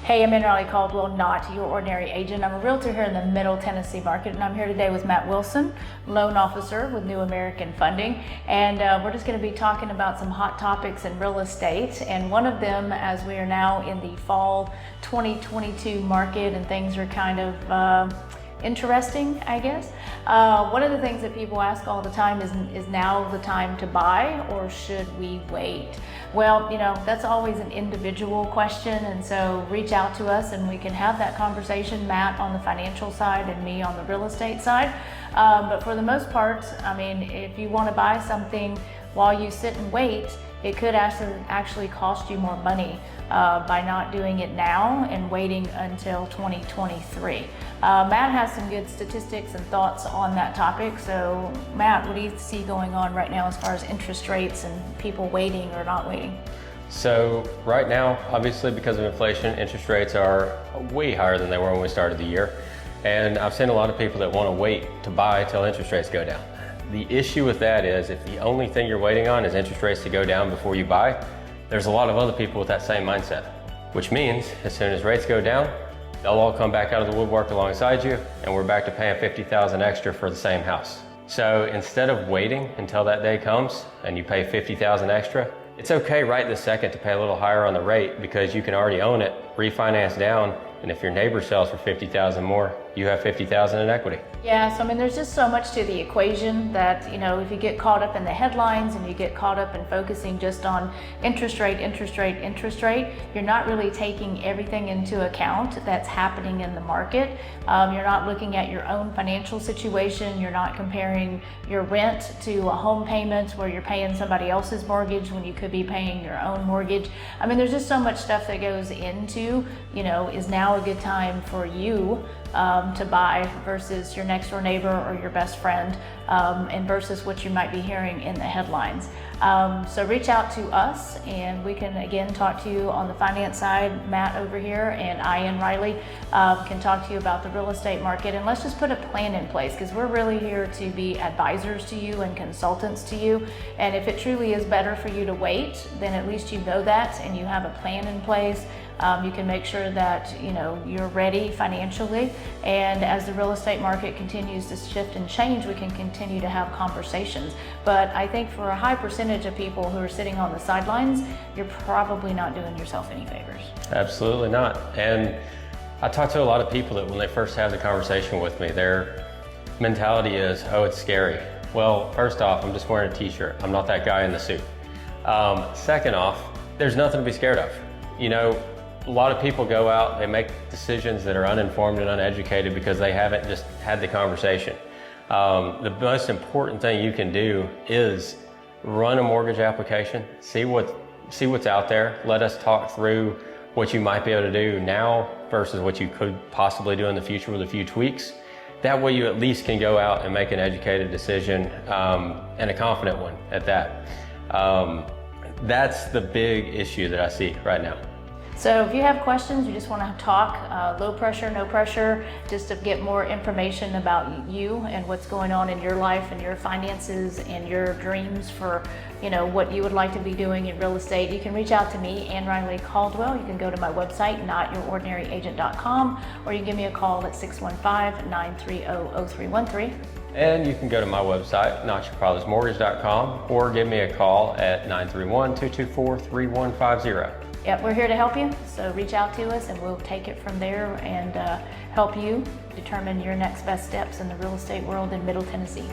Hey, I'm Ann-Riley Caldwell, not your ordinary agent. I'm a realtor here in the Middle Tennessee market, and I'm here today with Matt.Wilson, loan officer with New American Funding. And we're just going to be talking about some hot topics in real estate. And one of them, as we are now in the fall 2022 market and things are kind of interesting, I guess. One of the things that people ask all the time is now the time to buy or should we wait? Well, you know, that's always an individual question, and so reach out to us and we can have that conversation, Matt on the financial side and me on the real estate side. But for the most part, I mean, if you want to buy something while you sit and wait, it could actually cost you more money by not doing it now and waiting until 2023. Matt has some good statistics and thoughts on that topic. So Matt, what do you see going on right now as far as interest rates and people waiting or not waiting? So right now, obviously because of inflation, interest rates are way higher than they were when we started the year. And I've seen a lot of people that want to wait to buy till interest rates go down. The issue with that is if the only thing you're waiting on is interest rates to go down before you buy, there's a lot of other people with that same mindset, which means as soon as rates go down, they'll all come back out of the woodwork alongside you and we're back to paying $50,000 extra for the same house. So instead of waiting until that day comes and you pay $50,000 extra, it's okay right this second to pay a little higher on the rate because you can already own it, refinance down, and if your neighbor sells for $50,000 more, you have $50,000 in equity. Yeah, so I mean, there's just so much to the equation that, you know, if you get caught up in the headlines and you get caught up in focusing just on interest rate, you're not really taking everything into account that's happening in the market. You're not looking at your own financial situation. You're not comparing your rent to a home payment where you're paying somebody else's mortgage when you could be paying your own mortgage. I mean, there's just so much stuff that goes into, you know, is now a good time for you to buy versus your next door neighbor or your best friend, and versus what you might be hearing in the headlines. So reach out to us and we can again talk to you on the finance side. Matt over here and I, Ann-Riley, can talk to you about the real estate market, and let's just put a plan in place because we're really here to be advisors to you and consultants to you. And if it truly is better for you to wait, then at least you know that and you have a plan in place. You can make sure that, you know, you're ready financially, and as the real estate market continues to shift and change, we can continue to have conversations. But I think for a high percentage of people who are sitting on the sidelines, you're probably not doing yourself any favors. Absolutely not. And I talk to a lot of people that when they first have the conversation with me, their mentality is, oh, it's scary. Well, first off, I'm just wearing a t-shirt. I'm not that guy in the suit. Second off, there's nothing to be scared of. You know, a lot of people go out, they make decisions that are uninformed and uneducated because they haven't just had the conversation. The most important thing you can do is run a mortgage application, see what's out there. Let us talk through what you might be able to do now versus what you could possibly do in the future with a few tweaks. That way you at least can go out and make an educated decision, and a confident one at that. That's the big issue that I see right now. So if you have questions, you just want to talk, low pressure, no pressure, just to get more information about you and what's going on in your life and your finances and your dreams for, you know, what you would like to be doing in real estate, you can reach out to me, Ann-Riley Caldwell. You can go to my website, notyourordinaryagent.com, or you can give me a call at 615-930-0313. And you can go to my website, notyourfathersmortgage.com, or give me a call at 931-224-3150. Yep, we're here to help you, so reach out to us and we'll take it from there and help you determine your next best steps in the real estate world in Middle Tennessee.